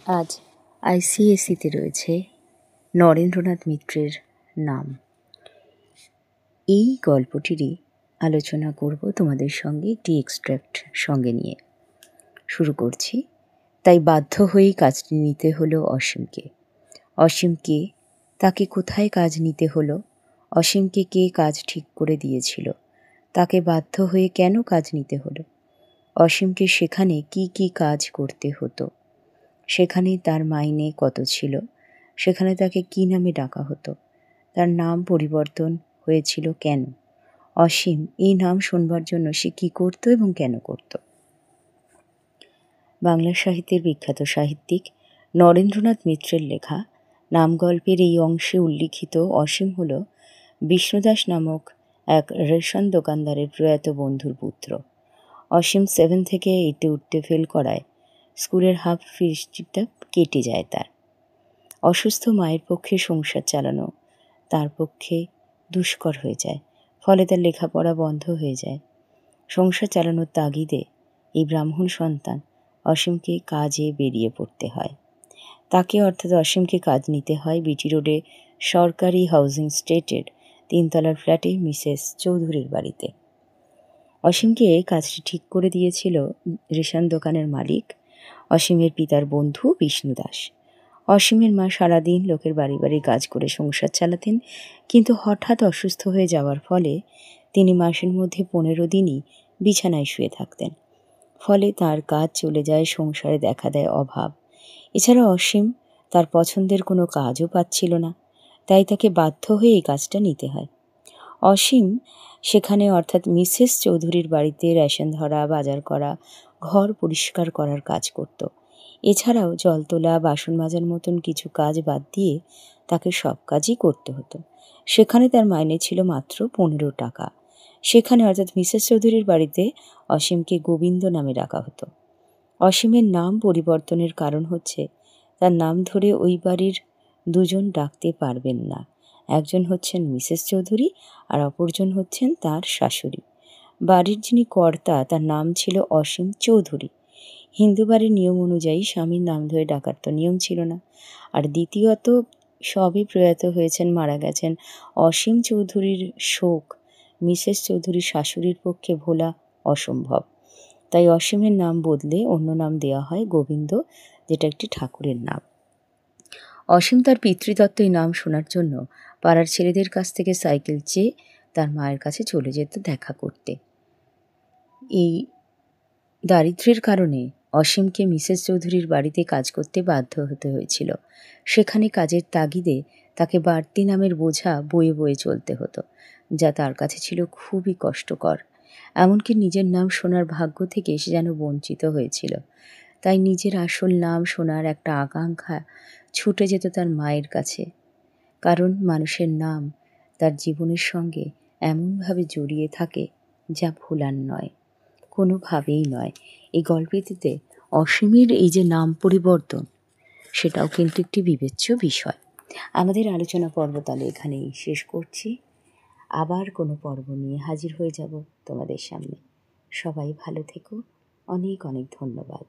আজ আইসিএসসিতে রয়েছে নরেন্দ্রনাথ মিত্রের নাম। এই গল্পটিরই আলোচনা করব তোমাদের সঙ্গে একটি এক্সট্র্যাক্ট সঙ্গে নিয়ে। শুরু করছি। তাই বাধ্য হয়েই কাজটি নিতে হলো অসীমকে। অসীমকে তাকে কোথায় কাজ নিতে হলো? অসীমকে কে কাজ ঠিক করে দিয়েছিল? তাকে বাধ্য হয়ে কেন কাজ নিতে হলো? অসীমকে সেখানে কি কি কাজ করতে হতো? সেখানে তার মাইনে কত ছিল? সেখানে তাকে কী নামে ডাকা হতো? তার নাম পরিবর্তন হয়েছিল কেন? অসীম এই নাম শুনবার জন্য সে কী করত এবং কেন করত? বাংলা সাহিত্যের বিখ্যাত সাহিত্যিক নরেন্দ্রনাথ মিত্রের লেখা নামগল্পের এই অংশে উল্লিখিত অসীম হল বিষ্ণুদাস নামক এক রেশন দোকানদারের প্রয়াত বন্ধুর পুত্র। অসীম 7 থেকে 8-এ উঠতে ফেল করায় স্কুলের হাফ ফিসটা কেটে যায় তার। অসুস্থ মায়ের পক্ষে সংসার চালানো তার পক্ষে দুষ্কর হয়ে যায়, ফলে তার লেখাপড়া বন্ধ হয়ে যায়। সংসার চালানোর তাগিদে এই ব্রাহ্মণ সন্তান অসীমকে কাজে বেরিয়ে পড়তে হয়। তাকে অর্থাৎ অসীমকে কাজ নিতে হয় বিটি রোডে সরকারি হাউজিং স্টেটের 3তলার ফ্ল্যাটে মিসেস চৌধুরীর বাড়িতে। অসীমকে কাজটি ঠিক করে দিয়েছিল রেশন দোকানের মালিক, অসীমের পিতার বন্ধু বিষ্ণু দাস। অসীমের মা সারাদিন লোকের বাড়ি বাড়ি কাজ করে সংসার চালাতেন, কিন্তু হঠাৎ অসুস্থ হয়ে যাওয়ার ফলে তিনি মাসের মধ্যে 15 দিনই বিছানায় শুয়ে থাকতেন। ফলে তার কাজ চলে যায়, সংসারে দেখা দেয় অভাব। এছাড়া অসীম তার পছন্দের কোনো কাজও পাচ্ছিল না, তাই তাকে বাধ্য হয়ে এই কাজটা নিতে হয়। অসীম সেখানে অর্থাৎ মিসেস চৌধুরীর বাড়িতে রেশন ধরা, বাজার করা, ঘর পরিষ্কার করার কাজ করত। এছাড়াও জল তোলা, বাসন মাজার মতন কিছু কাজ বাদ দিয়ে তাকে সব কাজই করতে হতো। সেখানে তার মাইনে ছিল মাত্র 15 টাকা। সেখানে অর্থাৎ মিসেস চৌধুরীর বাড়িতে অসীমকে গোবিন্দ নামে ডাকা হতো। অসীমের নাম পরিবর্তনের কারণ হচ্ছে তার নাম ধরে ওই বাড়ির দুজন ডাকতে পারবেন না। একজন হচ্ছেন মিসেস চৌধুরী আর অপরজন হচ্ছেন তার শাশুড়ি। বাড়ির যিনি কর্তা তার নাম ছিল অসীম চৌধুরী। হিন্দু বাড়ির নিয়ম অনুযায়ী স্বামীর নাম ধরে ডাকার তো নিয়ম ছিল না। আর দ্বিতীয়ত সবই প্রয়াত হয়েছেন, মারা গেছেন। অসীম চৌধুরীর শোক মিসেস চৌধুরীর শাশুড়ির পক্ষে ভোলা অসম্ভব। তাই অসীমের নাম বদলে অন্য নাম দেওয়া হয় গোবিন্দ, যেটা একটি ঠাকুরের নাম। অসীম তার পিতৃদত্ত এই নাম শোনার জন্য পাড়ার ছেলেদের কাছ থেকে সাইকেল চেয়ে তার মায়ের কাছে চলে যেত দেখা করতে। এই দারিদ্র্যের কারণে অসীমকে মিসেস চৌধুরীর বাড়িতে কাজ করতে বাধ্য হতে হয়েছিল। সেখানে কাজের তাগিদে তাকে বাড়তি নামের বোঝা বয়ে বয়ে চলতে হতো, যা তার কাছে ছিল খুবই কষ্টকর। এমনকি নিজের নাম শোনার ভাগ্য থেকে সে যেন বঞ্চিত হয়েছিল। তাই নিজের আসল নাম শোনার একটা আকাঙ্ক্ষা ছুটে যেত তার মায়ের কাছে, কারণ মানুষের নাম তার জীবনের সঙ্গে এমনভাবে জড়িয়ে থাকে যা ভোলার নয়, কোনোভাবেই নয়। এই গল্পটিতে অসীমের এই যে নাম পরিবর্তন, সেটাও কিন্তু একটি বিবেচ্য বিষয়। আমাদের আলোচনা পর্ব তাহলে এখানেই শেষ করছি। আবার কোনো পর্ব নিয়ে হাজির হয়ে যাব তোমাদের সামনে। সবাই ভালো থেকো। অনেক অনেক ধন্যবাদ।